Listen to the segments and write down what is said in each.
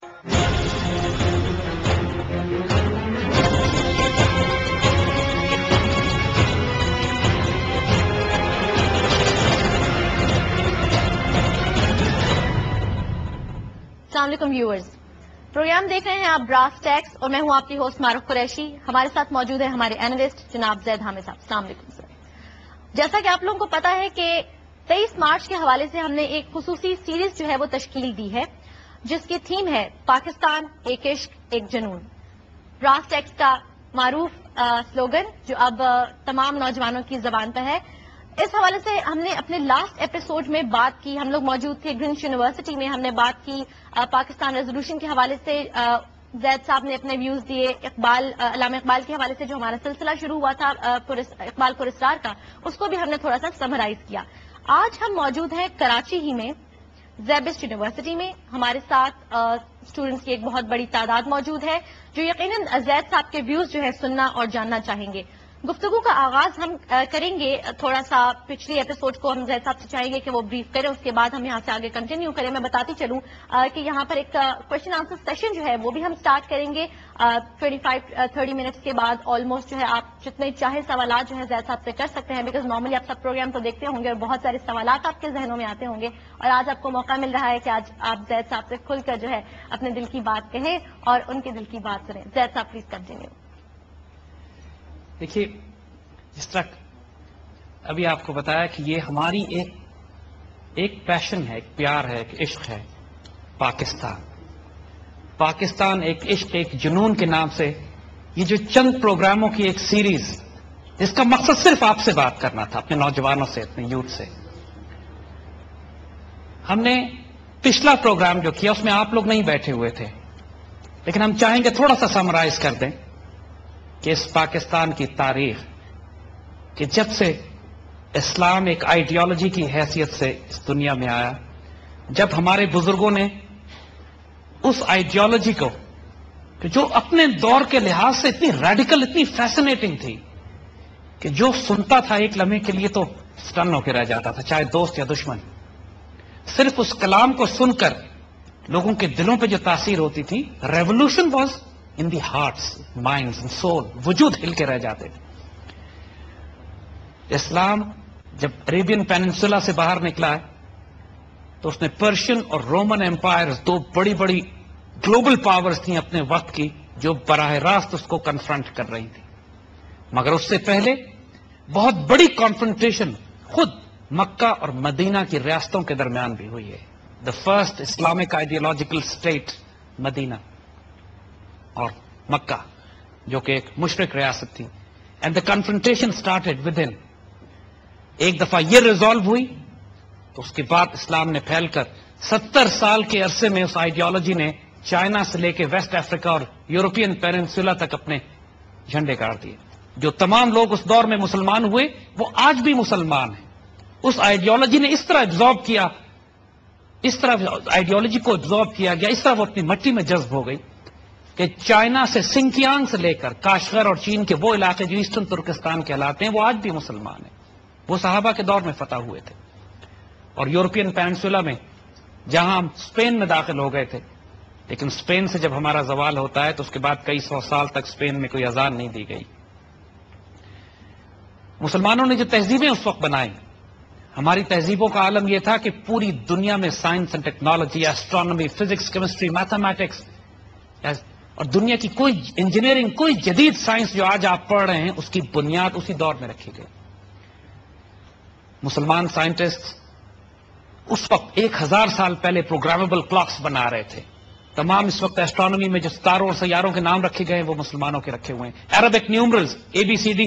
السلام علیکم viewers, programme دیکھ رہے ہیں آپ براس ٹیکس اور میں ہوں آپ کی ہوسٹ معروف قریشی. ہمارے ساتھ موجود ہے ہمارے اینالسٹ جناب زید حامد صاحب. السلام علیکم سر. جیسا کہ آپ لوگوں کو پتا ہے کہ 23 مارچ کے حوالے سے ہم نے ایک خصوصی سیریز جو ہے وہ تشکیل دی ہے جس کی تھیم ہے پاکستان ایک عشق ایک جنون. براس ٹیکس کا معروف سلوگن جو اب تمام نوجوانوں کی زبان پہ ہے. اس حوالے سے ہم نے اپنے لاسٹ ایپیسوڈ میں بات کی، ہم لوگ موجود تھے گرینوچ یونیورسٹی میں، ہم نے بات کی پاکستان ریزولوشن کے حوالے سے. زید صاحب نے اپنے ویوز دیے. علامہ اقبال کے حوالے سے جو ہمارا سلسلہ شروع ہوا تھا اقبال پراسرار کا، اس کو بھی ہم نے تھوڑا سا سمرائز کیا. آج ہم موجود ہیں کراچی ہی میں زیبسٹ یونیورسٹی میں. ہمارے ساتھ اسٹوڈنٹس کی ایک بہت بڑی تعداد موجود ہے جو یقیناً زید صاحب کے ویوز جو ہے سننا اور جاننا چاہیں گے. گفتگو کا آغاز ہم کریں گے تھوڑا سا پچھلی ایپیسوڈ کو ہم زید صاحب سے چاہیں گے کہ وہ بریف کریں، اس کے بعد ہم یہاں سے آگے کنٹینیو کریں. میں بتاتی چلوں کہ یہاں پر ایک کوشچن آنسر سیشن جو ہے وہ بھی ہم سٹارٹ کریں گے 25-30 منٹس کے بعد. آلموسٹ جو ہے آپ جتنے چاہے سوالات جو ہے زید صاحب سے کر سکتے ہیں، بیکاز نارملی آپ سب پروگرام تو دیکھتے ہوں گے اور بہت سارے سوالات آپ کے ذہنوں میں آتے ہوں گے، اور آج آپ کو موقع مل رہا ہے کہ آج آپ زید صاحب سے کھل کر جو ہے اپنے دل کی بات کہیں اور ان کے دل کی بات سنیں. زید صاحب پلیز کنٹینیو. دیکھیے، جس طرح ابھی آپ کو بتایا کہ یہ ہماری ایک پیشن ہے، ایک پیار ہے، ایک عشق ہے. پاکستان ایک عشق ایک جنون کے نام سے یہ جو چند پروگراموں کی ایک سیریز، جس کا مقصد صرف آپ سے بات کرنا تھا، اپنے نوجوانوں سے، اپنے یوتھ سے. ہم نے پچھلا پروگرام جو کیا اس میں آپ لوگ نہیں بیٹھے ہوئے تھے، لیکن ہم چاہیں گے تھوڑا سا سمرائز کر دیں کہ اس پاکستان کی تاریخ، کہ جب سے اسلام ایک آئیڈیالوجی کی حیثیت سے اس دنیا میں آیا، جب ہمارے بزرگوں نے اس آئیڈیالوجی کو کہ جو اپنے دور کے لحاظ سے اتنی ریڈیکل، اتنی فیسنیٹنگ تھی کہ جو سنتا تھا ایک لمحے کے لیے تو سٹن ہو کے رہ جاتا تھا، چاہے دوست یا دشمن. صرف اس کلام کو سن کر لوگوں کے دلوں پہ جو تاثیر ہوتی تھی، revolution was in the hearts, minds and civil, وجود ہل کے رہ جاتے تھے. اسلام جب عربین پیننسولا سے باہر نکلا ہے تو اس نے پرشین اور رومن امپائر، دو بڑی بڑی گلوبل پاورز تھیں اپنے وقت کی، جو براہ راست اس کو کنفرنٹ کر رہی تھی. مگر اس سے پہلے بہت بڑی کانفرنٹیشن خود مکہ اور مدینہ کی ریاستوں کے درمیان بھی ہوئی ہے. The first Islamic ideological state Medina اور مکہ، جو کہ ایک مشرک ریاست تھی. And the confrontation started with ان. ایک دفعہ یہ ریزالو ہوئی تو اس کے بعد اسلام نے پھیل کر 70 سال کے عرصے میں اس آئیڈیالوجی نے چائنا سے لے کے ویسٹ افریقہ اور یورپین پیننسولا تک اپنے جھنڈے گاڑ دیے. جو تمام لوگ اس دور میں مسلمان ہوئے وہ آج بھی مسلمان ہیں. اس آئیڈیالوجی نے اس طرح ایبزارب کیا، اس طرح آئیڈیالوجی کو ایبزارب کیا گیا، اس طرح وہ اپنی مٹی میں جذب ہو گئی کہ چائنا سے سنکیانگ سے لے کر کاشغر اور چین کے وہ علاقے جو ایسٹرن ترکستان کہلاتے ہیں وہ آج بھی مسلمان ہیں. وہ صحابہ کے دور میں فتح ہوئے تھے. اور یورپین پیننسولا میں جہاں ہم اسپین میں داخل ہو گئے تھے، لیکن اسپین سے جب ہمارا زوال ہوتا ہے تو اس کے بعد کئی سو سال تک اسپین میں کوئی اذان نہیں دی گئی. مسلمانوں نے جو تہذیبیں اس وقت بنائی، ہماری تہذیبوں کا عالم یہ تھا کہ پوری دنیا میں science and technology, astronomy, physics, chemistry, mathematics اور دنیا کی کوئی انجینئرنگ، کوئی جدید سائنس جو آج آپ پڑھ رہے ہیں اس کی بنیاد اسی دور میں رکھی گئی. مسلمان سائنٹسٹ اس وقت 1000 سال پہلے پروگرامیبل کلاکس بنا رہے تھے. تمام اس وقت ایسٹرونومی میں جو ستاروں اور سیاروں کے نام رکھے گئے ہیں وہ مسلمانوں کے رکھے ہوئے ہیں. عربک نیومرلز ABCD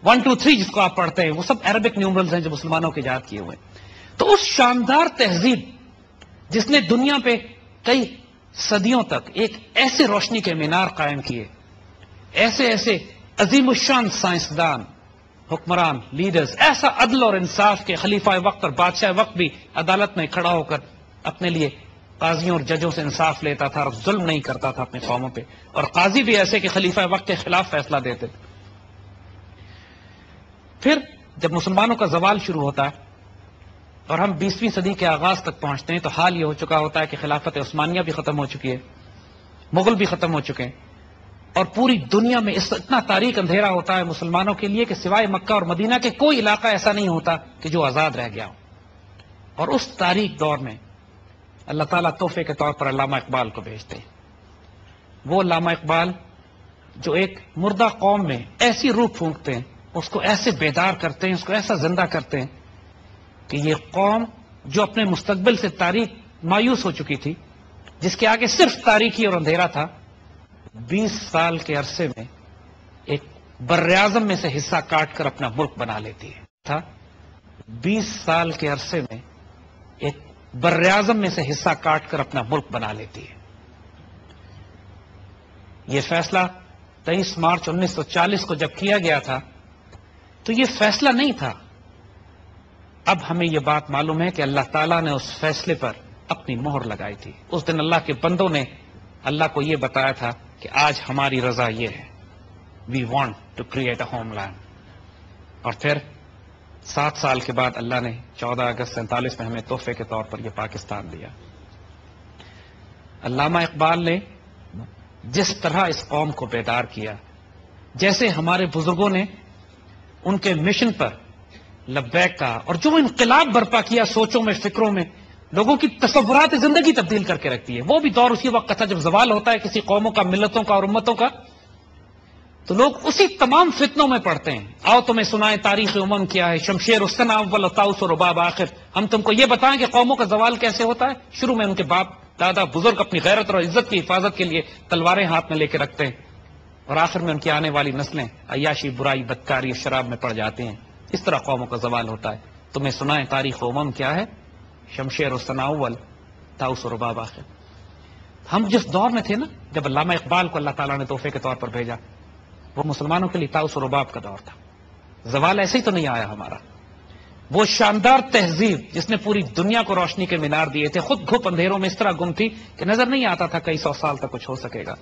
1 2 3 جس کو آپ پڑھتے ہیں وہ سب عربک نیومرلز ہیں جو مسلمانوں کے ایجاد کیے ہوئے ہیں. تو اس شاندار تہذیب جس نے دنیا پہ کئی صدیوں تک ایک ایسے روشنی کے مینار قائم کیے، ایسے عظیم الشان سائنسدان، حکمران، لیڈرز، ایسا عدل اور انصاف کے خلیفہ وقت اور بادشاہ وقت بھی عدالت میں کھڑا ہو کر اپنے لیے قاضیوں اور ججوں سے انصاف لیتا تھا اور ظلم نہیں کرتا تھا اپنے قوموں پہ. اور قاضی بھی ایسے کہ خلیفہ وقت کے خلاف فیصلہ دیتے. پھر جب مسلمانوں کا زوال شروع ہوتا ہے اور ہم 20ویں صدی کے آغاز تک پہنچتے ہیں تو حال یہ ہو چکا ہوتا ہے کہ خلافت عثمانیہ بھی ختم ہو چکی ہے مغل بھی ختم ہو چکے ہیں، اور پوری دنیا میں اتنا تاریک اندھیرا ہوتا ہے مسلمانوں کے لیے کہ سوائے مکہ اور مدینہ کے کوئی علاقہ ایسا نہیں ہوتا کہ جو آزاد رہ گیا ہو. اور اس تاریک دور میں اللہ تعالیٰ تحفے کے طور پر علامہ اقبال کو بھیجتے ہیں. وہ علامہ اقبال جو ایک مردہ قوم میں ایسی روح پھونکتے ہیں، اس کو ایسے بیدار کرتے ہیں، اس کو ایسا زندہ کرتے ہیں کہ یہ قوم جو اپنے مستقبل سے تاریک مایوس ہو چکی تھی، جس کے آگے صرف تاریکی اور اندھیرا تھا، 20 سال کے عرصے میں ایک براعظم میں سے حصہ کاٹ کر اپنا ملک بنا لیتی ہے. 20 سال کے عرصے میں ایک براعظم میں سے حصہ کاٹ کر اپنا ملک بنا لیتی ہے. یہ فیصلہ 23 مارچ 1940 کو جب کیا گیا تھا تو یہ فیصلہ نہیں تھا. اب ہمیں یہ بات معلوم ہے کہ اللہ تعالیٰ نے اس فیصلے پر اپنی مہر لگائی تھی. اس دن اللہ کے بندوں نے اللہ کو یہ بتایا تھا کہ آج ہماری رضا یہ ہے، we want to create a ہوم لینڈ. اور پھر 7 سال کے بعد اللہ نے 14 اگست 47 میں ہمیں تحفے کے طور پر یہ پاکستان دیا. علامہ اقبال نے جس طرح اس قوم کو بیدار کیا، جیسے ہمارے بزرگوں نے ان کے مشن پر لبیک کا، اور جو انقلاب برپا کیا سوچوں میں، فکروں میں، لوگوں کی تصورات زندگی تبدیل کر کے رکھتی ہے. وہ بھی دور اسی وقت کا تھا جب زوال ہوتا ہے کسی قوموں کا، ملتوں کا اور امتوں کا، تو لوگ اسی تمام فتنوں میں پڑتے ہیں. آؤ تمہیں سنائیں تاریخ امم کیا ہے، شمشیر الصنع اول طاؤس و رباب آخر. ہم تم کو یہ بتائیں کہ قوموں کا زوال کیسے ہوتا ہے. شروع میں ان کے باپ دادا بزرگ اپنی غیرت اور عزت کی حفاظت کے لیے تلواریں ہاتھ میں لے کے رکھتے ہیں، اور آخر میں ان کی آنے والی نسلیں عیاشی، برائی، بدکاری اور شراب میں پڑ جاتے ہیں. اس طرح قوموں کا زوال ہوتا ہے. تمہیں سنائیں تاریخ امم کیا ہے، شمشیر الصنع اول طاؤس و رباب آخر. ہم جس دور میں تھے نا، جب علامہ اقبال کو اللہ تعالیٰ نے تحفے کے طور پر بھیجا، وہ مسلمانوں کے لیے طاؤس و رباب کا دور تھا. زوال ایسے ہی تو نہیں آیا ہمارا. وہ شاندار تہذیب جس نے پوری دنیا کو روشنی کے مینار دیے تھے، خود گھپ اندھیروں میں اس طرح گم تھی کہ نظر نہیں آتا تھا کئی 100 سال تک کچھ ہو سکے گا.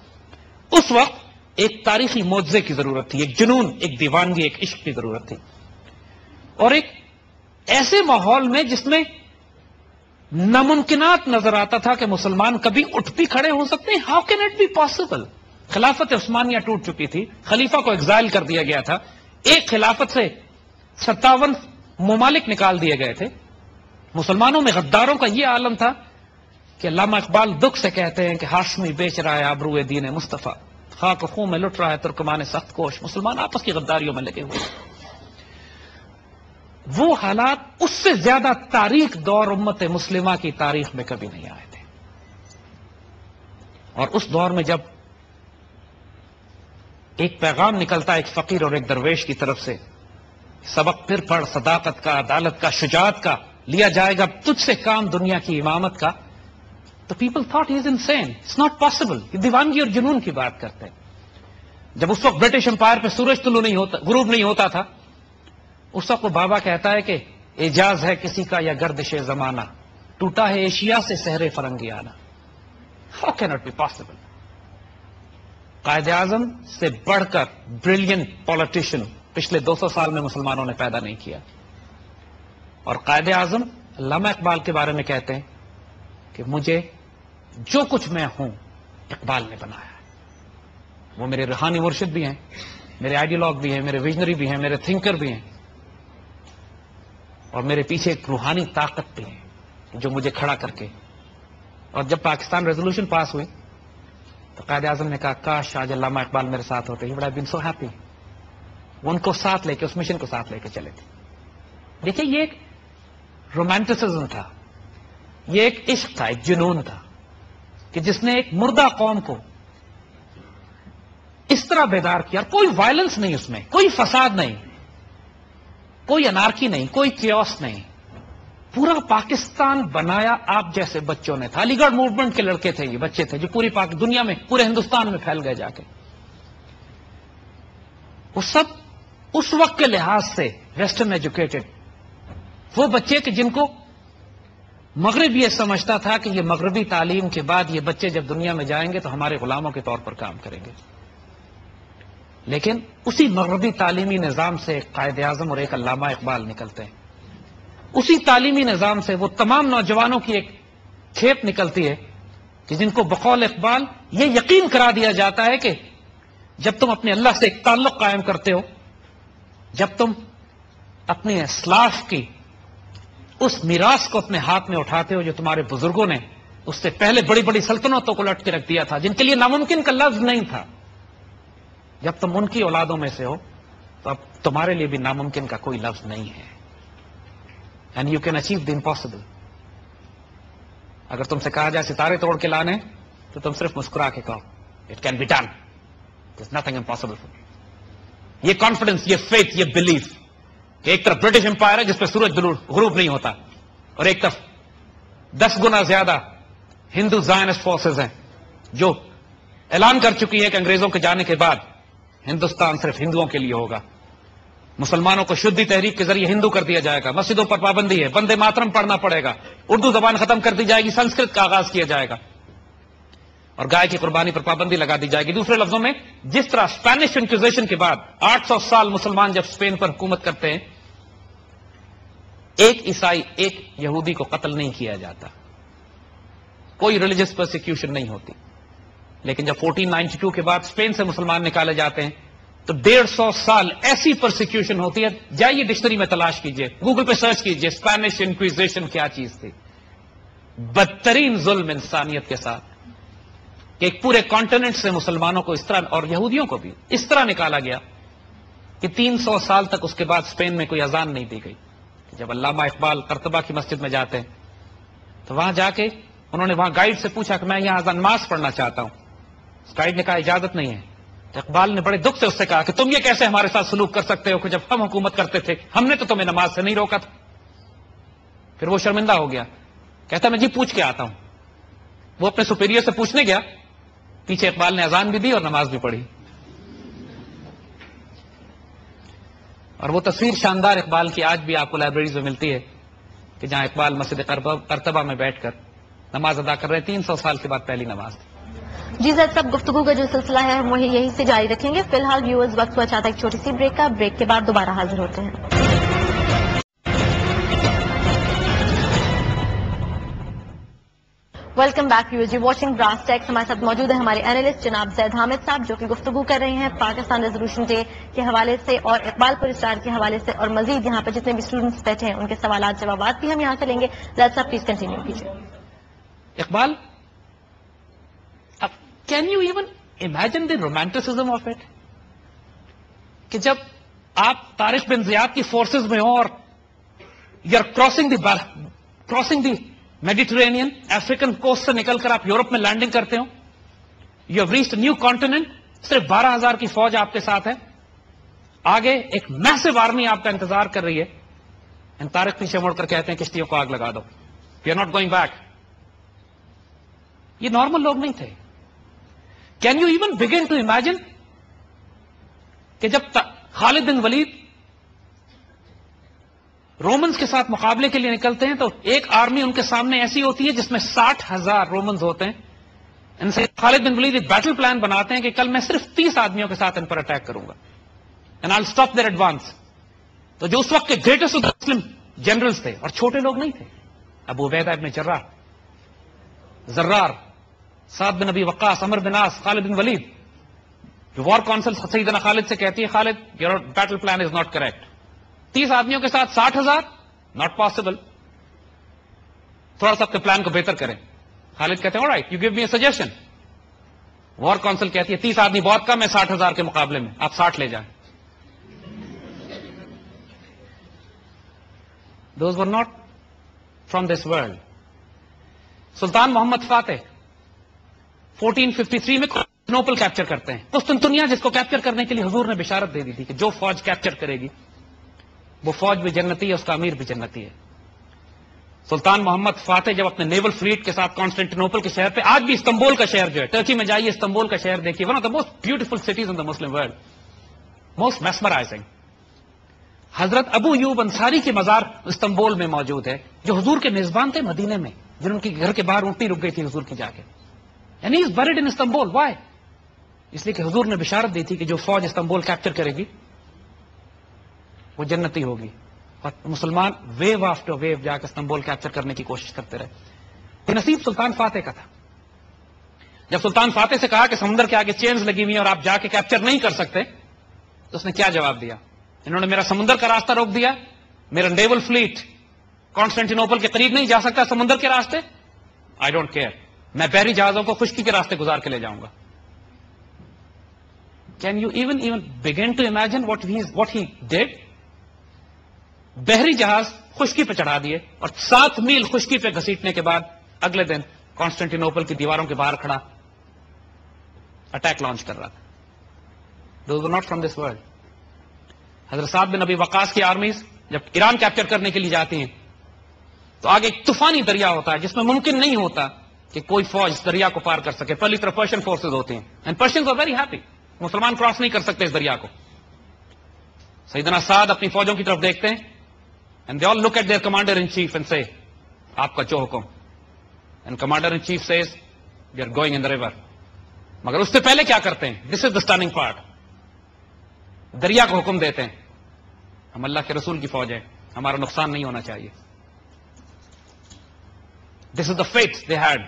اس وقت ایک تاریخی معجزے کی ضرورت تھی، ایک جنون، ایک دیوانگی، ایک عشق کی ضرورت تھی. اور ایک ایسے ماحول میں جس میں ناممکنات نظر آتا تھا کہ مسلمان کبھی اٹھ بھی کھڑے ہو سکتے ہیں. How can it be possible? خلافت عثمانیہ ٹوٹ چکی تھی، خلیفہ کو ایگزائل کر دیا گیا تھا، ایک خلافت سے 57 ممالک نکال دیے گئے تھے. مسلمانوں میں غداروں کا یہ عالم تھا کہ علامہ اقبال دکھ سے کہتے ہیں کہ ہاشمی بیچ رہا ہے آبروئے دین مصطفیٰ، خاک خون میں لٹ رہا ہے ترکمان سخت کوش. مسلمان آپس کی غداریوں میں لگے ہوئے. وہ حالات اس سے زیادہ تاریخ دور امت مسلمہ کی تاریخ میں کبھی نہیں آئے تھے. اور اس دور میں جب ایک پیغام نکلتا ہے ایک فقیر اور ایک درویش کی طرف سے، سبق پھر پڑھ، صداقت کا، عدالت کا، شجاعت کا، لیا جائے گا تجھ سے کام دنیا کی امامت کا، تو people thought he is insane, it's not possible. یہ دیوانگی اور جنون کی بات کرتے ہیں. جب اس وقت برٹش امپائر پہ سورج طلوع نہیں ہوتا، غروب نہیں ہوتا تھا، اس وقت وہ بابا کہتا ہے کہ اعجاز ہے کسی کا یا گردش زمانہ، ٹوٹا ہے ایشیا سے سحر فرنگیانہ. How can it be possible? Quaid Azam سے بڑھ کر بریلینٹ پولیٹیشین پچھلے 200 سال میں مسلمانوں نے پیدا نہیں کیا. اور قائد اعظم علامہ اقبال کے بارے میں کہتے ہیں کہ مجھے جو کچھ میں ہوں اقبال نے بنایا ہے. وہ میرے روحانی مرشد بھی ہیں، میرے آئیڈیالوگ بھی ہیں، میرے ویژنری بھی ہیں، میرے تھنکر بھی ہیں، اور میرے پیچھے ایک روحانی طاقت بھی ہے جو مجھے کھڑا کر کے. اور جب پاکستان ریزولوشن پاس ہوئی تو قائد اعظم نے کہا کاش آج علامہ اقبال میرے ساتھ ہوتے، ہی بڑا بین سو ہیپی. وہ ان کو ساتھ لے کے، اس مشن کو ساتھ لے کے چلے تھے. دیکھیں یہ ایک رومانٹسزم تھا، یہ ایک عشق تھا، ایک جنون تھا کہ جس نے ایک مردہ قوم کو اس طرح بیدار کیا. کوئی وائلنس نہیں اس میں، کوئی فساد نہیں، کوئی انارکی نہیں، کوئی کیوس نہیں. پورا پاکستان بنایا آپ جیسے بچوں نے تھا. علی گڑھ موومنٹ کے لڑکے تھے، یہ بچے تھے جو پوری دنیا میں، پورے ہندوستان میں پھیل گئے جا کے. وہ سب اس وقت کے لحاظ سے ویسٹرن ایجوکیٹڈ، وہ بچے کہ جن کو مغرب یہ سمجھتا تھا کہ یہ مغربی تعلیم کے بعد یہ بچے جب دنیا میں جائیں گے تو ہمارے غلاموں کے طور پر کام کریں گے. لیکن اسی مغربی تعلیمی نظام سے ایک قائد اعظم اور ایک علامہ اقبال نکلتے ہیں. اسی تعلیمی نظام سے وہ تمام نوجوانوں کی ایک کھیپ نکلتی ہے کہ کہ جن کو بقول اقبال یہ یقین کرا دیا جاتا ہے کہ جب تم اپنے اللہ سے ایک تعلق قائم کرتے ہو، جب تم اپنے اسلاف کی اس میراث کو اپنے ہاتھ میں اٹھاتے ہو جو تمہارے بزرگوں نے اس سے پہلے بڑی بڑی سلطنتوں کو لٹ کے رکھ دیا تھا، جن کے لیے ناممکن کا لفظ نہیں تھا، جب تم ان کی اولادوں میں سے ہو تو اب تمہارے لیے بھی ناممکن کا کوئی لفظ نہیں ہے. And you can achieve the impossible. اگر تم سے کہا جائے ستارے توڑ کے لانے تو تم صرف مسکرا کے کہو it can be done, there is nothing impossible for me. یہ کانفیڈنس، یہ فیتھ، یہ بلیف کہ ایک طرف برٹش امپائر ہے جس پہ سورج غروب نہیں ہوتا، اور ایک طرف 10 گنا زیادہ ہندو زائنسٹ فورسز ہیں جو اعلان کر چکی ہے کہ انگریزوں کے جانے کے بعد ہندوستان صرف ہندوؤں کے لیے ہوگا، مسلمانوں کو شدی تحریک کے ذریعے ہندو کر دیا جائے گا، مسجدوں پر پابندی ہے، وندے ماترم پڑھنا پڑے گا، اردو زبان ختم کر دی جائے گی، سنسکرت کا آغاز کیا جائے گا، اور گائے کی قربانی پر پابندی لگا دی جائے گی. دوسرے لفظوں میں، جس طرح اسپینش انکوزیشن کے بعد 800 سال مسلمان جب اسپین پر حکومت کرتے ہیں، ایک عیسائی، ایک یہودی کو قتل نہیں کیا جاتا، کوئی ریلیجس پرسیکیوشن نہیں ہوتی. لیکن جب 1492 کے بعد اسپین سے مسلمان نکالے جاتے ہیں تو 150 سال ایسی پرسیکیوشن ہوتی ہے. جائیے ڈکشنری میں تلاش کیجئے، گوگل پہ سرچ کیجئے اسپینش انکویزیشن کیا چیز تھی. بدترین ظلم انسانیت کے ساتھ کہ ایک پورے کانٹیننٹ سے مسلمانوں کو اس طرح، اور یہودیوں کو بھی اس طرح نکالا گیا کہ 300 سال تک اس کے بعد اسپین میں کوئی اذان نہیں دی گئی. جب علامہ اقبال قرطبہ کی مسجد میں جاتے ہیں تو وہاں جا کے انہوں نے وہاں گائیڈ سے پوچھا کہ میں یہاں اذان نماز پڑھنا چاہتا ہوں. اس گائیڈ نے کہا اجازت نہیں ہے. اقبال نے بڑے دکھ سے اس سے کہا کہ تم یہ کیسے ہمارے ساتھ سلوک کر سکتے ہو کہ جب ہم حکومت کرتے تھے ہم نے تو تمہیں نماز سے نہیں روکا تھا. پھر وہ شرمندہ ہو گیا، کہتا میں جی پوچھ کے آتا ہوں. وہ اپنے سپیریئر سے پوچھنے گیا، پیچھے اقبال نے اذان بھی دی اور نماز بھی پڑھی. اور وہ تصویر شاندار اقبال کی آج بھی آپ کو لائبریریز میں ملتی ہے کہ جہاں اقبال مسجد قرطبہ میں بیٹھ کر نماز ادا کر رہے ہیں. 300 سال کے بعد پہلی نماز. جی زید صاحب، گفتگو کا جو سلسلہ ہے ہم وہی یہیں سے جاری رکھیں گے. فی الحال ویورز وقت ہوا چاہتا ہے ایک چھوٹی سی بریک کا. بریک کے بعد دوبارہ حاضر ہوتے ہیں. Welcome back viewers, you watching Brass Tacks. ہمارے ساتھ موجود ہے ہمارے اینالسٹ جناب زید حامد صاحب جو کہ گفتگو کر رہے ہیں پاکستان ریزولوشن ڈے کے حوالے سے اور اقبال پر اسٹار کے حوالے سے، اور مزید یہاں پہ جتنے بھی اسٹوڈنٹس بیٹھے ہیں ان کے سوالات جوابات بھی ہم یہاں سے لیں گے. زید صاحب پلیز کنٹینیو کیجیے. Iqbal, can you even imagine the romanticism of it کہ جب آپ طارق بن زیاد کی فورسز میں ہوں اور you are crossing the Mediterranean, African coast سے نکل کر آپ یورپ میں لینڈنگ کرتے ہو، you have reached new continent, صرف 12,000 کی فوج آپ کے ساتھ ہے، آگے ایک میسو آرمی آپ کا انتظار کر رہی ہے. طارق پیچھے مڑ کر کہتے ہیں کشتیوں کو آگ لگا دو، we are not going back. یہ نارمل لوگ نہیں تھے. Can you even begin to imagine کہ جب خالد بن ولید رومنز کے ساتھ مقابلے کے لیے نکلتے ہیں تو ایک آرمی ان کے سامنے ایسی ہوتی ہے جس میں 60,000 رومنز ہوتے ہیں. ان سے خالد بن ولید ایک بیٹل پلان بناتے ہیں کہ کل میں صرف 30 آدمیوں کے ساتھ ان پر اٹیک کروں گا and I will stop their advance. تو جو اس وقت کے گریٹسٹ مسلم جنرلز تھے اور چھوٹے لوگ نہیں تھے، ابو عبیدہ ابن جراح، زرار، سعد بن ابی وقاص، عمر بن عاص، خالد بن ولید، جو وار کونسل سیدنا خالد سے کہتی ہے Khalid your battle plan is not correct. 30 آدمیوں کے ساتھ 60,000 ناٹ پاسبل، تھوڑا سا اپنے پلان کو بہتر کریں. خالد کہتے ہیں alright you give me a suggestion. War council کہتی ہے 30 آدمی بہت کم ہے 60,000 کے مقابلے میں، آپ 60 لے جائیں. Those were not from this world. سلطان محمد فاتح 1453 میں قسطنطنیپل کیپچر کرتے ہیں. قسطنطنیہ جس کو کیپچر کرنے کے لیے حضور نے بشارت دے دی تھی کہ جو فوج کیپچر کرے گی وہ فوج بھی جنتی ہے، اس کا امیر بھی جنتی ہے. سلطان محمد فاتح جب اپنے نیول فلیٹ کے ساتھ قسطنطنیپل کے شہر پہ، آج بھی استنبول کا شہر جو ہے، ٹرکی میں جائیے استنبول کا شہر دیکھیے، one of the most beautiful cities in the Muslim world, most mesmerising. حضرت ابو ایوب انصاری کے مزار استنبول میں موجود ہے جو حضور کے میزبان تھے مدینے میں، جن کے گھر کے باہر اونٹنی رک گئی تھی حضور کی جا کے. And he is buried in Istanbul. Why? اس لیے کہ حضور نے بشارت دی تھی کہ جو فوج استنبول کیپچر کرے گی وہ جنتی ہوگی. اور مسلمان ویو آفٹر ویو جا کے استنبول کیپچر کرنے کی کوشش کرتے رہے. یہ نصیب سلطان فاتح کا تھا. جب سلطان فاتح سے کہا کہ سمندر کے آگے چینز لگی ہوئی ہیں اور آپ جا کے کیپچر نہیں کر سکتے، تو اس نے کیا جواب دیا؟ انہوں نے میرا سمندر کا راستہ روک دیا، میرا نیول فلیٹ کانسٹینٹینوپل کے قریب نہیں جا سکتا سمندر کے راستے. آئی ڈونٹ کیئر، میں بحری جہازوں کو خشکی کے راستے گزار کے لے جاؤں گا. Can you even begin to imagine what he did? بحری جہاز خشکی پہ چڑھا دیے اور 7 میل خشکی پہ گھسیٹنے کے بعد اگلے دن کانسٹینٹینوپل کی دیواروں کے باہر کھڑا اٹیک لانچ کر رہا تھا. Those were not from this world. حضرت سعد بن ابی وقاص کی آرمیز جب ایران کیپچر کرنے کے لیے جاتی ہیں تو آگے ایک طوفانی دریا ہوتا ہے جس میں ممکن نہیں ہوتا کہ کوئی فوج اس دریا کو پار کر سکے. پہلی طرف پرشین فورسز ہوتے ہیں and Persians are very happy. مسلمان کراس نہیں کر سکتے اس دریا کو. سیدنا سعد اپنی فوجوں کی طرف دیکھتے ہیں and they all look at their commander in chief and say آپ کا جو حکم. And commander in chief says we are going in the river. مگر اس سے پہلے کیا کرتے ہیں؟ This is the stunning part. دریا کو حکم دیتے ہیں ہم اللہ کے رسول کی فوج ہے، ہمارا نقصان نہیں ہونا چاہیے. This is the fate they had.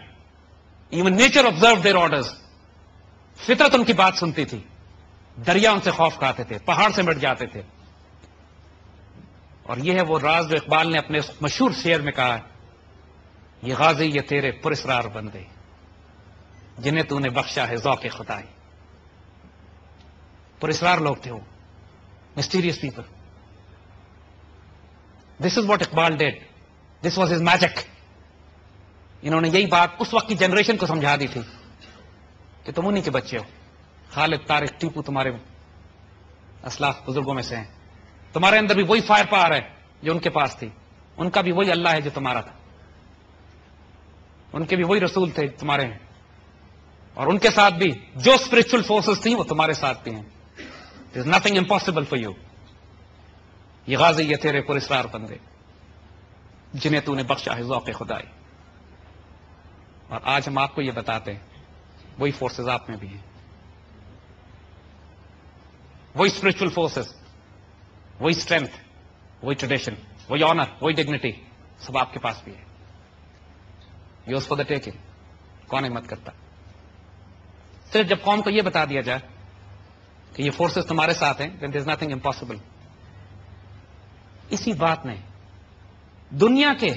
Even nature observe their orders. فطرت ان کی بات سنتی تھی. دریا ان سے خوف کھاتے تھے، پہاڑ سے مٹ جاتے تھے. اور یہ ہے وہ راز جو اقبال نے اپنے مشہور شعر میں کہا ہے، یہ غازی یہ تیرے پراسرار بندے جنہیں تو نے بخشا ہے ذوق خدائی. پراسرار لوگ تھے وہ، mysterious people. This is what Iqbal did. This was his magic. انہوں نے یہی بات اس وقت کی جنریشن کو سمجھا دی تھی کہ تم انہی کے بچے ہو. خالد، طارق، ٹیپو تمہارے اسلاف بزرگوں میں سے ہیں. تمہارے اندر بھی وہی فائر پاور ہے جو ان کے پاس تھی. ان کا بھی وہی اللہ ہے جو تمہارا تھا. ان کے بھی وہی رسول تھے تمہارے ہیں. اور ان کے ساتھ بھی جو اسپرچل فورسز تھیں وہ تمہارے ساتھ بھی ہیں. There is nothing impossible for you. یہ غازی یہ تیرے پراسرار بندے جنہیں تو نے بخشا ہے ذوق خدائی. اور آج ہم آپ کو یہ بتاتے ہیں وہی فورسز آپ میں بھی ہیں. وہی اسپرچل فورسز، وہی اسٹرینتھ، وہی ٹریڈیشن، وہی آنر، وہی ڈگنیٹی سب آپ کے پاس بھی ہے. Use for the taking. کون ہمت کرتا؟ صرف جب قوم کو یہ بتا دیا جائے کہ یہ فورسز تمہارے ساتھ ہیں then there is nothing impossible. اسی بات نے دنیا کے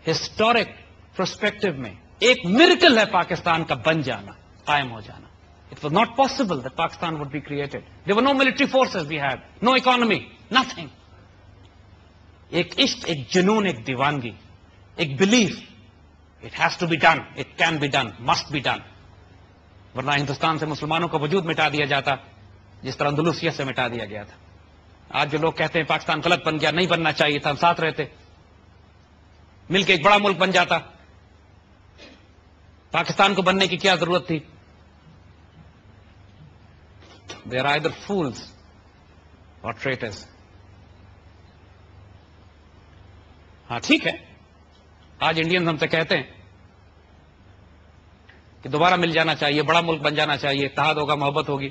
ہسٹورک پرسپیکٹو میں ایک میریکل ہے پاکستان کا بن جانا، قائم ہو جانا. It was not possible that Pakistan would be created. There were no military forces we had, no economy, nothing. ایک عشق، ایک جنون، ایک دیوانگی، ایک belief. It has to be done, it can be done, must be done. ورنہ ہندوستان سے مسلمانوں کا وجود مٹا دیا جاتا جس طرح اندلوسیہ سے مٹا دیا گیا تھا. آج جو لوگ کہتے ہیں پاکستان غلط بن گیا، نہیں بننا چاہیے تھا، ہم ساتھ رہتے مل کے ایک بڑا ملک بن جاتا. پاکستان کو بننے کی کیا ضرورت تھی؟ They are either fools or traitors. ہاں ٹھیک ہے، آج انڈینز ہم سے کہتے ہیں کہ دوبارہ مل جانا چاہیے، بڑا ملک بن جانا چاہیے، اتحاد ہوگا، محبت ہوگی.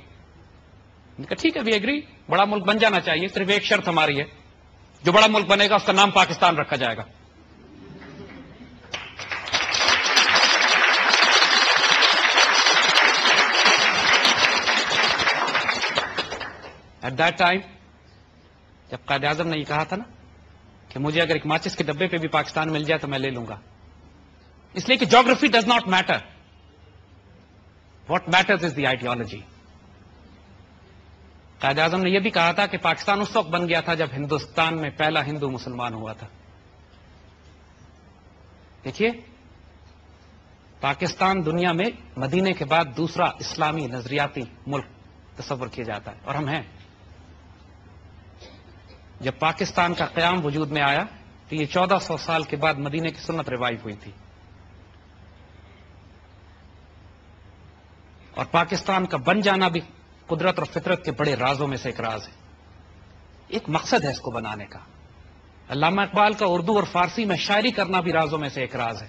ٹھیک ہے، وی ایگری، بڑا ملک بن جانا چاہیے. صرف ایک شرط ہماری ہے، جو بڑا ملک بنے گا اس کا نام پاکستان رکھا جائے گا. ایٹ دیٹ ٹائم جب قائد اعظم نے یہ کہا تھا نا کہ مجھے اگر ایک ماچس کے ڈبے پہ بھی پاکستان مل جائے تو میں لے لوں گا، اس لیے کہ geography does not matter. What matters is the ideology. Quaid Azam نے یہ بھی کہا تھا کہ پاکستان اس وقت بن گیا تھا جب ہندوستان میں پہلا ہندو مسلمان ہوا تھا. دیکھیے، پاکستان دنیا میں مدینے کے بعد دوسرا اسلامی نظریاتی ملک تصور کیا جاتا ہے، اور ہم ہیں. جب پاکستان کا قیام وجود میں آیا تو یہ 1400 سال کے بعد مدینے کی سنت ریوائیو ہوئی تھی. اور پاکستان کا بن جانا بھی قدرت اور فطرت کے بڑے رازوں میں سے ایک راز ہے. ایک مقصد ہے اس کو بنانے کا. علامہ اقبال کا اردو اور فارسی میں شاعری کرنا بھی رازوں میں سے ایک راز ہے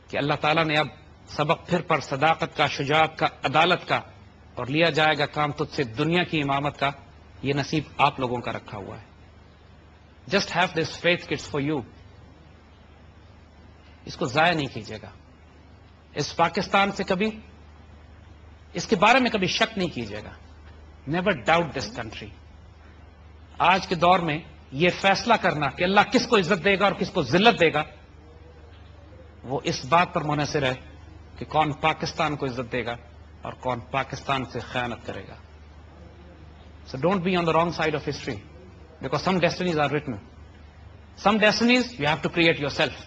کہ اللہ تعالیٰ نے اب سبق پھر پر صداقت کا، شجاعت کا، عدالت کا، اور لیا جائے گا کام تجھ سے دنیا کی امامت کا. یہ نصیب آپ لوگوں کا رکھا ہوا ہے. جسٹ ہیو دس فیتھ کٹس فار یو. اس کو ضائع نہیں کیجیے گا. اس پاکستان سے کبھی اس کے بارے میں کبھی شک نہیں کیجیے گا. Never doubt this country. آج کے دور میں یہ فیصلہ کرنا کہ اللہ کس کو عزت دے گا اور کس کو ذلت دے گا وہ اس بات پر منحصر ہے کہ کون پاکستان کو عزت دے گا اور کون پاکستان سے خیانت کرے گا. So don't be on the wrong side of history because some destinies are written. Some destinies you have to create yourself.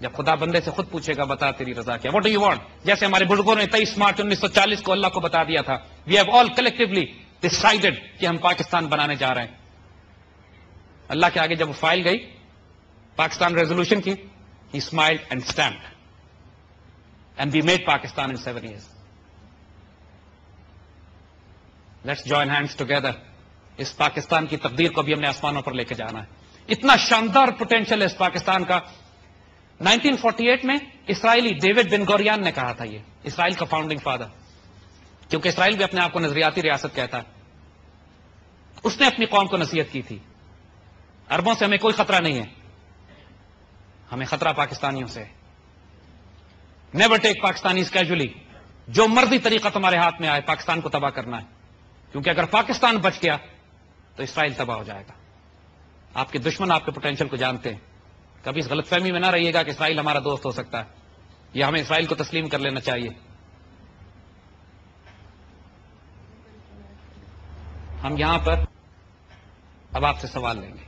جب خدا بندے سے خود پوچھے گا بتا تیری رضا کیا, what do you want؟ جیسے ہمارے بزرگوں نے 23 مارچ 1940 کو اللہ کو بتا دیا تھا, we have all collectively decided کہ ہم پاکستان بنانے جا رہے ہیں. اللہ کے آگے جب وہ فائل گئی پاکستان ریزولوشن کی, he smiled and stamped and we made Pakistan in 7 years. Let's join hands together. اس پاکستان کی تقدیر کو بھی ہم نے آسمانوں پر لے کے جانا ہے. اتنا شاندار پوٹینشل ہے اس پاکستان کا. 1948 میں اسرائیلی ڈیوڈ بن گوریان نے کہا تھا, یہ اسرائیل کا فاؤنڈنگ فادر, کیونکہ اسرائیل بھی اپنے آپ کو نظریاتی ریاست کہتا ہے. اس نے اپنی قوم کو نصیحت کی تھی, عربوں سے ہمیں کوئی خطرہ نہیں ہے, ہمیں خطرہ پاکستانیوں سے. نیور ٹیک پاکستانیز کیجولی. جو مرضی طریقہ تمہارے ہاتھ میں آئے پاکستان کو تباہ کرنا ہے, کیونکہ اگر پاکستان بچ گیا تو اسرائیل تباہ ہو جائے گا. آپ کے دشمن آپ کے پوٹینشل کو جانتے ہیں. کبھی اس غلط فہمی میں نہ رہیے گا کہ اسرائیل ہمارا دوست ہو سکتا ہے, یا ہمیں اسرائیل کو تسلیم کر لینا چاہیے. ہم یہاں پر اب آپ سے سوال لیں گے.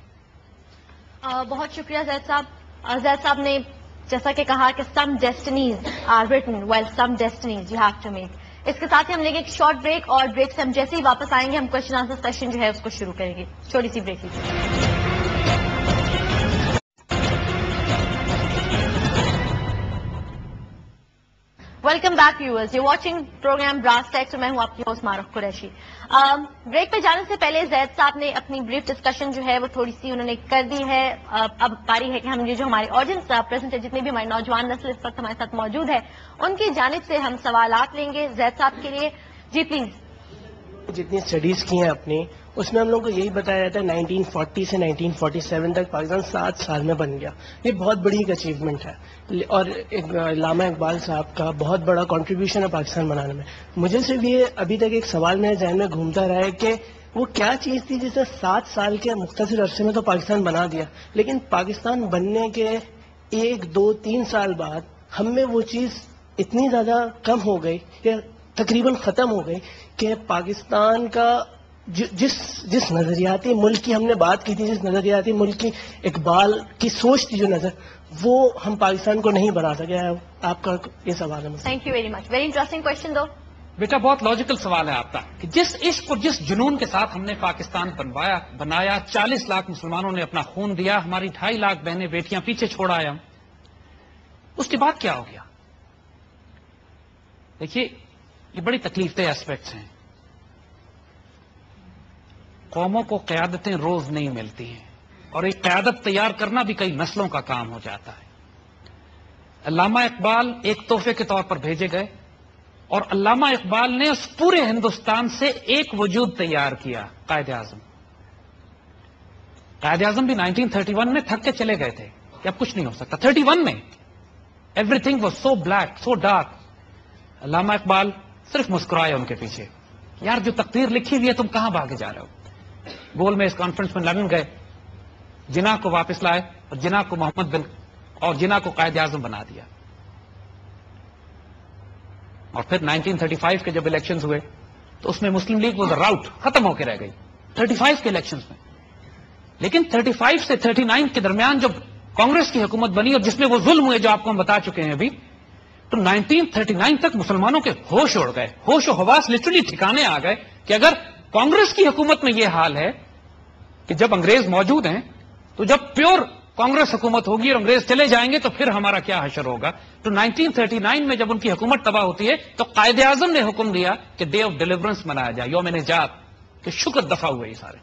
بہت شکریہ زید صاحب. زید صاحب نے جیسا کہ کہا کہ some destinies are written well some destinies you have to make. اس کے ساتھ ہی ہم لیں گے ایک شارٹ بریک, اور بریک سے ہم جیسے ہی واپس آئیں گے ہم کوشچن آنسر سیشن جو ہے اس کو شروع کریں گے. چھوٹی سی بریک لیجیے. Welcome back viewers, you watching programme Brass Tacks اور میں ہوں آپ کی ہوسٹ معروف قریشی. بریک پہ جانے سے پہلے زید صاحب نے اپنی بریف ڈسکشن جو ہے وہ تھوڑی سی انہوں نے کر دی ہے. اب باری ہے کہ ہم یہ جو ہمارے آڈینس پریزنٹ ہے, جتنی بھی ہماری نوجوان نسل اس وقت ہمارے ساتھ موجود ہے, ان کی جانب سے ہم سوالات لیں گے زید صاحب کے لیے. جی پلیز. جتنی اسٹڈیز کی ہیں اپنی, اس میں ہم لوگوں کو یہی بتایا جاتا ہے 1940 سے 1947 تک پاکستان 7 سال میں بن گیا. یہ بہت بڑی ایک اچیومنٹ ہے, اور علامہ اقبال صاحب کا بہت بڑا کنٹریبیوشن ہے پاکستان بنانے میں. مجھے صرف یہ ابھی تک ایک سوال میرے ذہن میں گھومتا رہا ہے کہ وہ کیا چیز تھی جس نے 7 سال کے مختصر عرصے میں تو پاکستان بنا دیا, لیکن پاکستان بننے کے 1 2 3 سال بعد ہم میں وہ چیز اتنی زیادہ کم ہو گئی کہ تقریباً ختم ہو گئی کہ پاکستان کا جس نظریاتی ملک کی ہم نے بات کی تھی, جس نظریاتی ملک کی اقبال کی سوچ تھی جو نظر, وہ ہم پاکستان کو نہیں بنا سکے. آپ کا یہ سوال ہے. Thank you very much. Very interesting question دو. بیٹا بہت لاجیکل سوال ہے آپ کا کہ جس عشق اور جس جنون کے ساتھ ہم نے پاکستان بنایا, 40 لاکھ مسلمانوں نے اپنا خون دیا, ہماری 2.5 لاکھ بہنیں بیٹیاں پیچھے چھوڑ آئے ہم, اس کے بعد کیا ہو گیا؟ دیکھیے یہ بڑی تکلیف دہ ایسپیکٹس ہیں. قوموں کو قیادتیں روز نہیں ملتی ہیں, اور ایک قیادت تیار کرنا بھی کئی نسلوں کا کام ہو جاتا ہے. علامہ اقبال ایک تحفے کے طور پر بھیجے گئے, اور علامہ اقبال نے اس پورے ہندوستان سے ایک وجود تیار کیا, قائد اعظم. قائد اعظم بھی 1931 میں تھک کے چلے گئے تھے کہ اب کچھ نہیں ہو سکتا. 31 میں every thing was so black so dark. علامہ اقبال صرف مسکرائے ان کے پیچھے, یار جو تقدیر لکھی ہوئی ہے تم کہاں بھاگے جا رہے ہو. گول میں اس کانفرنس میں لندن گئے, جناح کو واپس لائے, اور جناح کو محمد بن اور جناح کو قائد اعظم بنا دیا. اور پھر 1935 کے جب الیکشنز ہوئے تو اس میں مسلم لیگ واز راؤٹ, ختم ہو کے رہ گئی 35 کے الیکشنز میں. لیکن 35 سے 39 کے درمیان جب کانگریس کی حکومت بنی, اور جس میں وہ ظلم ہوئے جو آپ کو ہم بتا چکے ہیں ابھی, تو 1939 تک مسلمانوں کے ہوش اڑ گئے, ہوش و حواس لٹرلی ٹھکانے آ گئے کہ اگر کانگریس کی حکومت میں یہ حال ہے کہ جب انگریز موجود ہیں, تو جب پیور کانگریس حکومت ہوگی اور انگریز چلے جائیں گے تو پھر ہمارا کیا حشر ہوگا. تو 1939 میں جب ان کی حکومت تباہ ہوتی ہے تو قائد اعظم نے حکم دیا کہ ڈے آف ڈیلیورنس منایا جائے, یوم نجات, کہ شکر دفع ہوئے یہ سارے.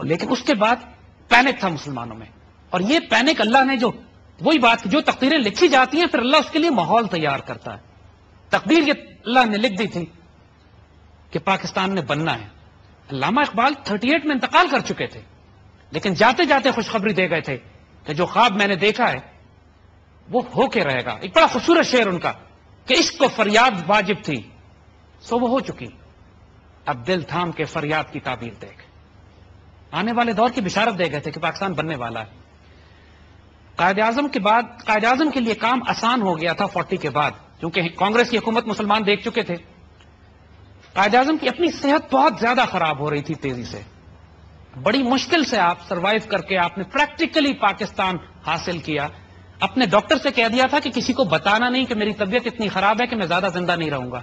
لیکن اس کے بعد پینک تھا مسلمانوں میں, اور یہ پینک اللہ نے وہی بات جو تقدیریں لکھی جاتی ہیں پھر اللہ اس کے لیے ماحول تیار کرتا ہے. تقدیر یہ اللہ نے لکھ دی تھی کہ پاکستان نے بننا ہے. علامہ اقبال 38 میں انتقال کر چکے تھے, لیکن جاتے جاتے خوشخبری دے گئے تھے کہ جو خواب میں نے دیکھا ہے وہ ہو کے رہے گا. ایک بڑا خوبصورت شعر ان کا کہ عشق کو فریاد واجب تھی سو وہ ہو چکی, اب دل تھام کے فریاد کی تعبیر دیکھ. آنے والے دور کی بشارت دے گئے تھے کہ پاکستان بننے والا ہے. قائد اعظم کے بعد قائد اعظم کے لیے کام آسان ہو گیا تھا 40 کے بعد, کیونکہ کانگریس کی حکومت مسلمان دیکھ چکے تھے. قائد اعظم کی اپنی صحت بہت زیادہ خراب ہو رہی تھی تیزی سے. بڑی مشکل سے آپ سروائیو کر کے آپ نے پریکٹیکلی پاکستان حاصل کیا. اپنے ڈاکٹر سے کہہ دیا تھا کہ کسی کو بتانا نہیں کہ میری طبیعت اتنی خراب ہے کہ میں زیادہ زندہ نہیں رہوں گا,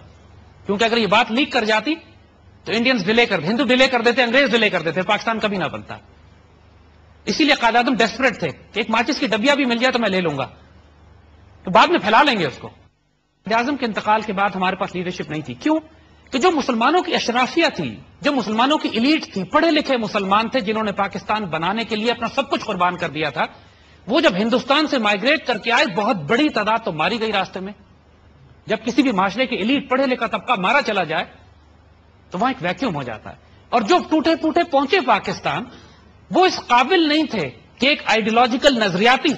کیونکہ اگر یہ بات لیک کر جاتی تو انڈینز ڈیلے کر ہندو ڈیلے کر دیتے, انگریز ڈیلے کر دیتے, پاکستان کبھی نہ بنتا. اسی لیے قائد اعظم ڈیسپریٹ تھے کہ ایک ماچس کی ڈبیا بھی مل جائے تو میں لے لوں گا, تو بعد میں پھیلا لیں گے اس کو. قائد اعظم کے انتقال کے بعد ہمارے پاس لیڈرشپ نہیں تھی. کیوں؟ کہ جو مسلمانوں کی اشرافیہ تھی, جو مسلمانوں کی ایلیٹ تھی, پڑھے لکھے مسلمان تھے جنہوں نے پاکستان بنانے کے لیے اپنا سب کچھ قربان کر دیا تھا, وہ جب ہندوستان سے مائگریٹ کر کے آئے بہت بڑی تعداد تو ماری گئی راستے میں. جب کسی بھی معاشرے کی ایلیٹ پڑھے لکھا طبقہ مارا چلا جائے تو وہاں ایک ویکیوم ہو جاتا ہے. اور جو ٹوٹے ٹوٹے پہنچے پاکستان, وہ اس قابل نہیں تھے کہ ایک آئیڈیولوجیکل نظریاتی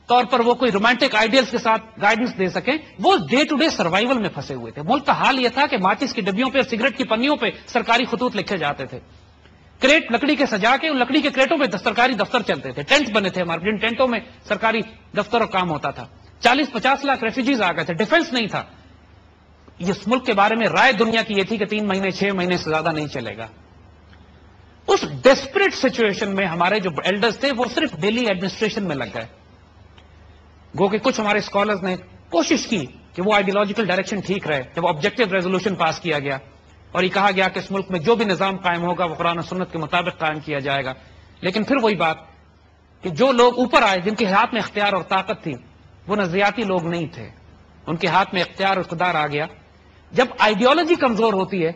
طور پر وہ کوئی رومانٹک آئیڈیلز کے ساتھ گائیڈنس دے سکیں. وہ ڈے ٹو ڈے سروائیول میں پھنسے ہوئے تھے. ملک کا حال یہ تھا کہ ماچس کی ڈبیوں پہ, سگریٹ کی پنیوں پہ سرکاری خطوط لکھے جاتے تھے. کریٹ لکڑی کے سجا کے ان لکڑی کے کریٹوں پہ سرکاری دفتر چلتے تھے. ٹینٹ بنے تھے ہمارے, جن ٹینٹوں میں سرکاری دفتر اور کام ہوتا تھا. 40-50 لاکھ ریفیوجیز آ گئے تھے. ڈیفنس نہیں تھا. اس ملک کے بارے میں رائے دنیا کی یہ تھی کہ 3 مہینے 6 مہینے سے زیادہ نہیں چلے گا. اس ڈیسپریٹ سچویشن میں ہمارے جو ایلڈرز تھے وہ صرف ڈیلی ایڈمنسٹریشن میں لگ گئے. گو کہ کچھ ہمارے اسکالرز نے کوشش کی کہ وہ آئیڈیولوجیکل ڈائریکشن ٹھیک رہے. جب آبجیکٹو ریزولوشن پاس کیا گیا اور یہ کہا گیا کہ اس ملک میں جو بھی نظام قائم ہوگا وہ قرآن و سنت کے مطابق قائم کیا جائے گا, لیکن پھر وہی بات کہ جو لوگ اوپر آئے, جن کے ہاتھ میں اختیار اور طاقت تھی, وہ نظریاتی لوگ نہیں تھے. ان کے ہاتھ میں اختیار اور اقتدار آ گیا. جب آئیڈیالوجی کمزور ہوتی ہے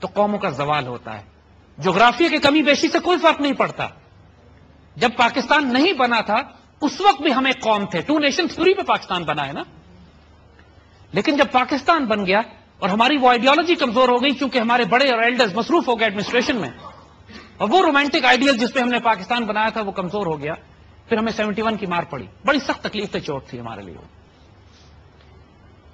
تو قوموں کا زوال ہوتا ہے. جغرافیہ کی کمی بیشی سے کوئی فرق نہیں پڑتا. جب پاکستان نہیں بنا تھا اس وقت بھی ہم ایک قوم تھے. 2 نیشن تھیوری پہ پاکستان بنا ہے نا. لیکن جب پاکستان بن گیا اور ہماری وہ آئیڈیالوجی کمزور ہو گئی, چونکہ ہمارے بڑے اور ایلڈرز مصروف ہو گئے ایڈمنسٹریشن میں, اور وہ رومانٹک آئیڈیل جس پہ ہم نے پاکستان بنایا تھا وہ کمزور ہو گیا. پھر ہمیں 71 کی مار پڑی. بڑی سخت تکلیف سے چوٹ تھی ہمارے لیے.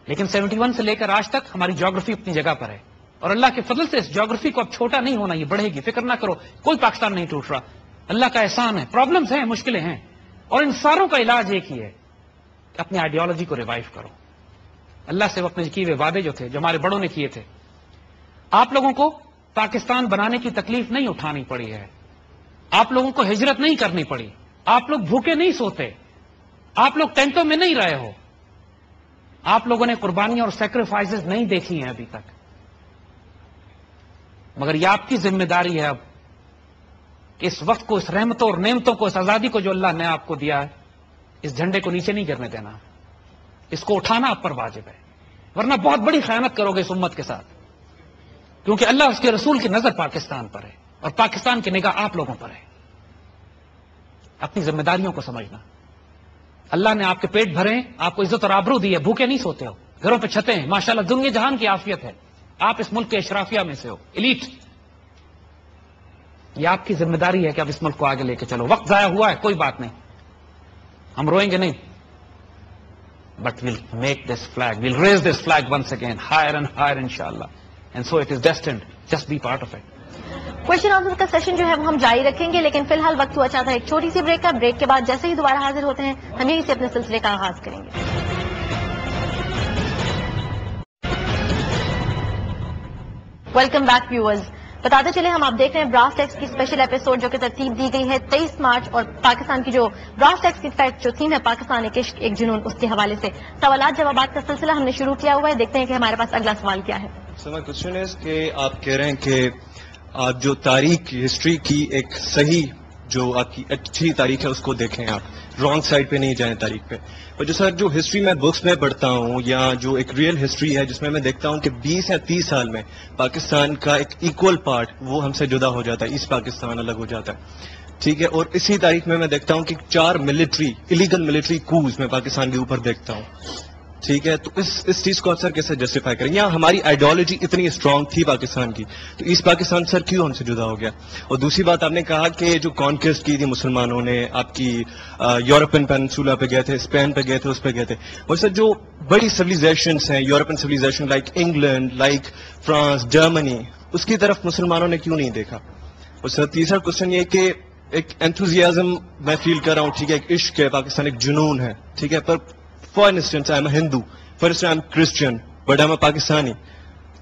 لیکن 71 سے لے کر آج تک ہماری جیوگرافی اپنی جگہ پر ہے, اور اللہ کے فضل سے اس جیوگرافی کو اب چھوٹا نہیں ہونا, یہ بڑھے گی. فکر نہ کرو, کوئی پاکستان نہیں ٹوٹ رہا. اللہ کا احسان ہے. پرابلمز ہیں, مشکلیں ہیں, اور ان ساروں کا علاج ایک ہی ہے کہ اپنی آئیڈیالوجی کو ریوائیو کرو. اللہ سے وہ اپنے کیے ہوئے وعدے جو تھے, جو ہمارے بڑوں نے کیے تھے. آپ لوگوں کو پاکستان بنانے کی تکلیف نہیں اٹھانی پڑی ہے. آپ لوگوں کو ہجرت نہیں کرنی پڑی. آپ لوگ بھوکے نہیں سوتے. آپ لوگ ٹینٹوں میں نہیں رہے ہو. آپ لوگوں نے قربانیاں اور سیکریفائسز نہیں دیکھی ہیں ابھی تک. مگر یہ آپ کی ذمہ داری ہے اب کہ اس وقت کو, اس رحمتوں اور نعمتوں کو, اس آزادی کو جو اللہ نے آپ کو دیا ہے, اس جھنڈے کو نیچے نہیں گرنے دینا. اس کو اٹھانا آپ پر واجب ہے, ورنہ بہت بڑی خیانت کرو گے اس امت کے ساتھ. کیونکہ اللہ اس کے رسول کی نظر پاکستان پر ہے, اور پاکستان کی نگاہ آپ لوگوں پر ہے. اپنی ذمہ داریوں کو سمجھنا. اللہ نے آپ کے پیٹ بھرے, آپ کو عزت اور آبرو دی ہے, بھوکے نہیں سوتے ہو, گھروں پہ چھتیں ہیں, ماشاءاللہ دنیا جہان کی عافیت ہے. آپ اس ملک کے اشرافیہ میں سے ہو, ایلیٹ. یہ آپ کی ذمہ داری ہے کہ آپ اس ملک کو آگے لے کے چلو. وقت ضائع ہوا ہے, کوئی بات نہیں, ہم روئیں گے نہیں, but we'll make this flag, we'll raise this flag once again higher and higher انشاءاللہ, and so it is destined, just be part of it. Question answer کا سیشن جو ہے وہ ہم جاری رکھیں گے, لیکن فی الحال وقت ہوا چاہتا ہے ایک چھوٹی سی بریک کا. بریک کے بعد جیسے ہی دوبارہ حاضر ہوتے ہیں ہم یہیں سے اپنے سلسلے کا آغاز کریں گے. Welcome back viewers. بتاتے چلے ہم آپ دیکھ رہے ہیں براس ٹیکس کی اسپیشل ایپیسوڈ جو کہ ترتیب دی گئی ہے 23 مارچ, اور پاکستان کی جو براس ٹیکس کی جو تھیم ہے پاکستان ایک عشق ایک جنون, اس کے حوالے سے سوالات جوابات کا سلسلہ ہم نے شروع کیا ہوا ہے. دیکھتے ہیں کہ ہمارے پاس اگلا سوال کیا ہے. سر مائی کوشچن از کہ آپ کہہ رہے ہیں کہ آپ جو تاریخ ہسٹری کی ایک صحیح جو آپ کی اچھی تاریخ ہے اس کو دیکھیں, آپ رانگ سائڈ پہ نہیں جائیں تاریخ پہ. اور جو سر جو ہسٹری میں بکس میں پڑھتا ہوں یا جو ایک ریئل ہسٹری ہے جس میں دیکھتا ہوں کہ 20 یا 30 سال میں پاکستان کا ایک ایکول پارٹ وہ ہم سے جدا ہو جاتا ہے, ایسٹ پاکستان الگ ہو جاتا ہے, ٹھیک ہے. اور اسی تاریخ میں دیکھتا ہوں کہ 4 ملٹری ایلیگل ملٹری کوز میں پاکستان کے اوپر دیکھتا ہوں, ٹھیک ہے, تو اس چیز کو سر کیسے جسٹیفائی کریں؟ یا ہماری آئیڈیالوجی اتنی اسٹرانگ تھی پاکستان کی, تو ایسٹ پاکستان سر کیوں ہم سے جدا ہو گیا؟ اور دوسری بات آپ نے کہا کہ جو کانکویسٹ کی تھی مسلمانوں نے, آپ کی یورپین پینسولا پہ گئے تھے, اسپین پہ گئے تھے, اس پہ گئے تھے, اور سر جو بڑی سویلائزیشنس ہیں, European civilisation like England, like France, Germany, اس کی طرف مسلمانوں نے کیوں نہیں دیکھا؟ اور سر تیسرا کوشچن یہ کہ ایک انتھوزیازم میں فیل کر رہا ہوں, ٹھیک ہے, ایک عشق ہے پاکستان, ایک جنون ہے, ٹھیک ہے, پر for instance I am a Hindu, for instance I am Christian, but I am a Pakistani,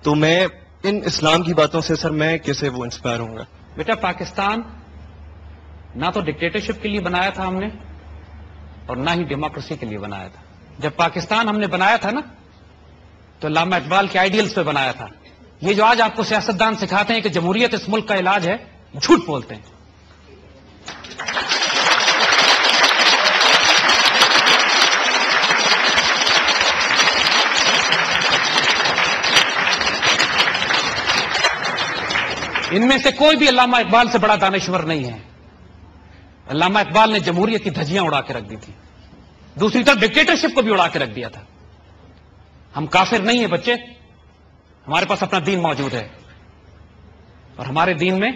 تو میں ان اسلام کی باتوں سے سر میں کیسے وہ انسپائر ہوں گا؟ بیٹا پاکستان نہ تو ڈکٹیٹرشپ کے لیے بنایا تھا ہم نے, اور نہ ہی ڈیموکریسی کے لیے بنایا تھا. جب پاکستان ہم نے بنایا تھا نا, تو علامہ اقبال کے آئیڈیلز پہ بنایا تھا. یہ جو آج آپ کو سیاستدان سکھاتے ہیں کہ جمہوریت اس ملک کا علاج ہے, جھوٹ بولتے ہیں. ان میں سے کوئی بھی علامہ اقبال سے بڑا دانشور نہیں ہے. علامہ اقبال نے جمہوریت کی دھجیاں اڑا کے رکھ دی تھی, دوسری طرف ڈکٹیٹرشپ کو بھی اڑا کے رکھ دیا تھا. ہم کافر نہیں ہیں بچے, ہمارے پاس اپنا دین موجود ہے, اور ہمارے دین میں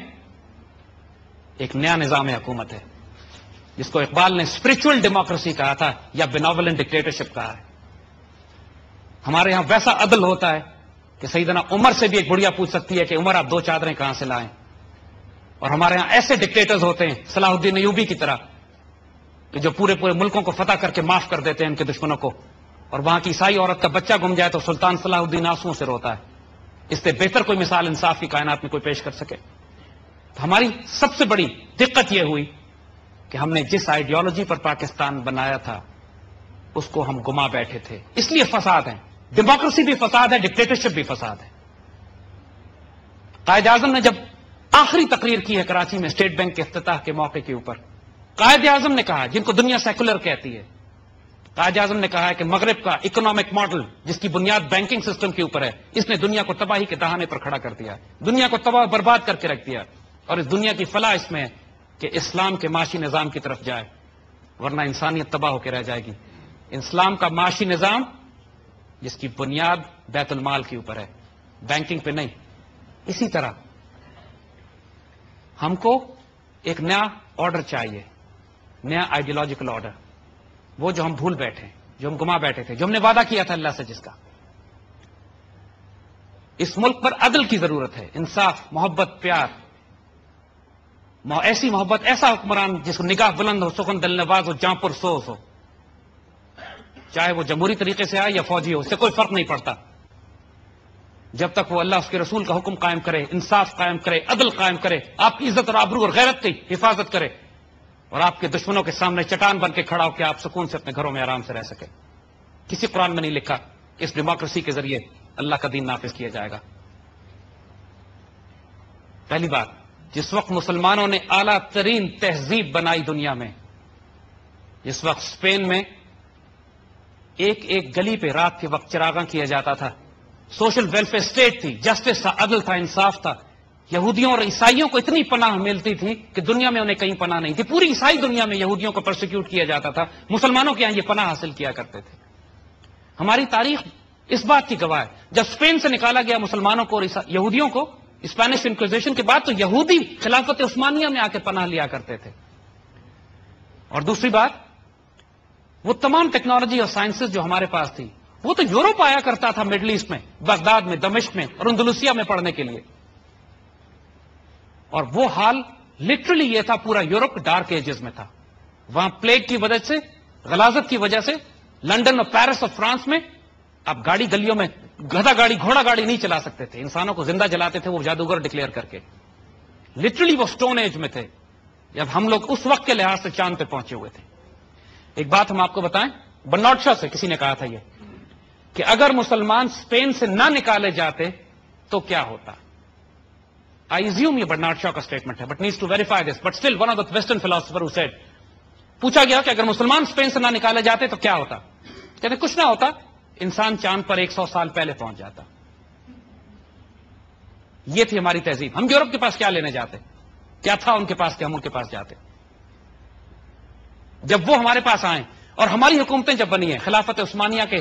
ایک نیا نظام حکومت ہے جس کو اقبال نے اسپرچل ڈیموکریسی کہا تھا یا بیناولنٹ ڈکٹیٹرشپ کہا ہے. ہمارے ہاں ویسا عدل ہوتا ہے کہ سیدنا عمر سے بھی ایک بڑھیا پوچھ سکتی ہے کہ عمر آپ 2 چادریں کہاں سے لائیں. اور ہمارے ہاں ایسے ڈکٹیٹرز ہوتے ہیں صلاح الدین ایوبی کی طرح کہ جو پورے ملکوں کو فتح کر کے معاف کر دیتے ہیں ان کے دشمنوں کو, اور وہاں کی عیسائی عورت کا بچہ گم جائے تو سلطان صلاح الدین آنسوؤں سے روتا ہے. اس سے بہتر کوئی مثال انصاف کی کائنات میں کوئی پیش کر سکے؟ تو ہماری سب سے بڑی دقت یہ ہوئی کہ ہم نے جس آئیڈیالوجی پر پاکستان بنایا تھا اس کو ہم گما بیٹھے تھے. اس لیے فساد ہیں, ڈیموکریسی بھی فساد ہے, ڈکٹیٹرشپ بھی فساد ہے. قائد اعظم نے جب آخری تقریر کی ہے کراچی میں اسٹیٹ بینک کے افتتاح کے موقع کے اوپر, قائد اعظم نے کہا, جن کو دنیا سیکولر کہتی ہے, قائد اعظم نے کہا ہے کہ مغرب کا اکنامک ماڈل جس کی بنیاد بینکنگ سسٹم کے اوپر ہے, اس نے دنیا کو تباہی کے دہانے پر کھڑا کر دیا, دنیا کو تباہ برباد کر کے رکھ دیا, اور اس دنیا کی فلاح اس میں ہے کہ اسلام کے معاشی نظام کی طرف جائے, ورنہ انسانیت تباہ ہو کے رہ جائے گی. اسلام کا معاشی نظام جس کی بنیاد بیت المال کے اوپر ہے, بینکنگ پہ نہیں. اسی طرح ہم کو ایک نیا آرڈر چاہیے, نیا آئیڈیالوجیکل آرڈر, وہ جو ہم بھول بیٹھے, جو ہم گما بیٹھے تھے, جو ہم نے وعدہ کیا تھا اللہ سے جس کا. اس ملک پر عدل کی ضرورت ہے, انصاف, محبت, پیار, ایسی محبت, ایسا حکمران جس کو نگاہ بلند ہو, سخن دل نواز ہو, جاں پر سوز ہو, چاہے وہ جمہوری طریقے سے آئے یا فوجی ہو, اس سے کوئی فرق نہیں پڑتا. جب تک وہ اللہ اس کے رسول کا حکم قائم کرے, انصاف قائم کرے, عدل قائم کرے, آپ کی عزت اور آبرو اور غیرت کی حفاظت کرے, اور آپ کے دشمنوں کے سامنے چٹان بن کے کھڑا ہو کہ آپ سکون سے اپنے گھروں میں آرام سے رہ سکے. کسی قرآن میں نہیں لکھا اس ڈیموکریسی کے ذریعے اللہ کا دین نافذ کیا جائے گا. پہلی بات, جس وقت مسلمانوں نے اعلیٰ ترین تہذیب بنائی دنیا میں, جس وقت اسپین میں ایک ایک گلی پہ رات کے وقت چراغاں کیا جاتا تھا, سوشل ویلفیئر اسٹیٹ تھی, جسٹس تھا, عدل تھا, انصاف تھا, یہودیوں اور عیسائیوں کو اتنی پناہ ملتی تھی کہ دنیا میں انہیں کہیں پناہ نہیں تھی. پوری عیسائی دنیا میں یہودیوں کو پرسیکیوٹ کیا جاتا تھا, مسلمانوں کے یہاں یہ پناہ حاصل کیا کرتے تھے. ہماری تاریخ اس بات کی گواہ ہے, جب اسپین سے نکالا گیا مسلمانوں کو اور یہودیوں کو اسپینش انکویزیشن کے بعد, تو یہودی خلافت عثمانیہ میں آ کے پناہ لیا کرتے تھے. اور دوسری بات, وہ تمام ٹیکنالوجی اور سائنسز جو ہمارے پاس تھی وہ تو یورپ آیا کرتا تھا, مڈل ایسٹ میں, بغداد میں, دمشق میں اور اندلسیہ میں پڑھنے کے لیے. اور وہ حال لٹرلی یہ تھا, پورا یورپ ڈارک ایجز میں تھا. وہاں پلیگ کی وجہ سے, غلاظت کی وجہ سے, لنڈن اور پیرس اور فرانس میں آپ گاڑی گلیوں میں گدھا گاڑی, گھوڑا گاڑی نہیں چلا سکتے تھے, انسانوں کو زندہ جلاتے تھے وہ جادوگر ڈکلیئر کر کے. لٹرلی وہ سٹون ایج میں تھے جب ہم لوگ اس وقت کے لحاظ سے چاند پہ پہنچے ہوئے تھے. ایک بات ہم آپ کو بتائیں, برنارڈ شاہ سے کسی نے کہا تھا یہ کہ اگر مسلمان اسپین سے نہ نکالے جاتے تو کیا ہوتا. آئی ایزیوم یہ برنارڈ شاہ کا اسٹیٹمنٹ ہے, but needs to verify this, but still one of the western philosopher who said. پوچھا گیا کہ اگر مسلمان اسپین سے نہ نکالے جاتے تو کیا ہوتا. کہتے کچھ نہ ہوتا, انسان چاند پر 100 سال پہلے پہنچ جاتا. یہ تھی ہماری تہذیب. ہم یورپ کے پاس کیا لینے جاتے, کیا تھا ان کے پاس کہ ہم ان کے پاس جاتے. جب وہ ہمارے پاس آئیں اور ہماری حکومتیں جب بنی ہیں خلافت عثمانیہ کے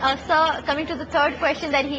And sir, coming to the third question that he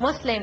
Muslim,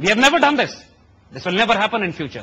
We have never done this. This will never happen in future.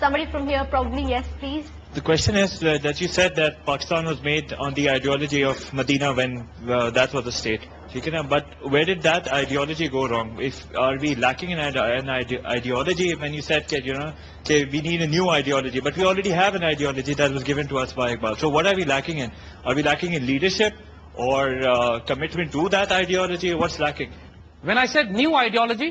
somebody from here probably, yes please. The question is that you said that Pakistan was made on the ideology of Medina when that was the state. But where did that ideology go wrong? Are we lacking an ideology when you said that we need a new ideology, but we already have an ideology that was given to us by Iqbal. So what are we lacking in? Are we lacking in leadership or commitment to that ideology? What's lacking? When I said new ideology,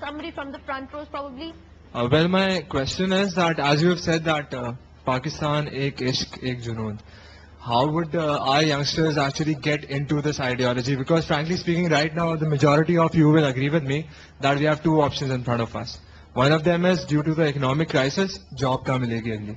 Somebody from the front rows probably. Well, my question is that as you have said that Pakistan ek ishq, ek junoon, how would our youngsters actually get into this ideology? Because frankly speaking, right now the majority of you will agree with me that we have two options in front of us. One of them is due to the economic crisis, job ka milegi agli.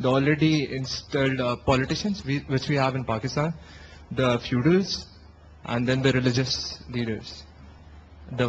The already installed politicians, which we have in Pakistan, the feudals, and then the religious leaders. The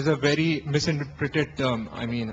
is a very misinterpreted term. I mean,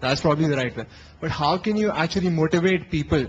That's probably the right way. But how can you actually motivate people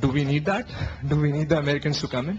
do we need that? Do we need the Americans to come in?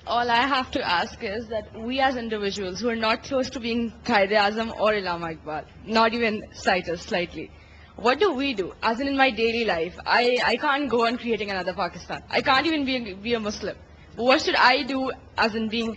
All I have to ask is that we as individuals who are not close to being Quaid-e-Azam or Allama Iqbal, not even cite us slightly, what do we do? As in my daily life, I can't go on creating another Pakistan. I can't even be a Muslim. What should I do as in being...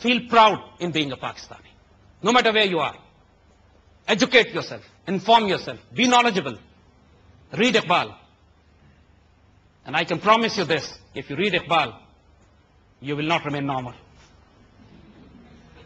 Feel proud in being a Pakistani, no matter where you are. Educate yourself, inform yourself, be knowledgeable. Read Iqbal. And I can promise you this, if you read Iqbal, you will not remain normal.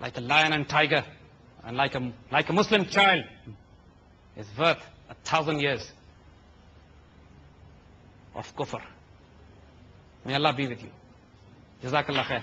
like a lion and tiger and like a Muslim child is worth 1,000 years of kufr. May Allah be with you. Jazakallah khair.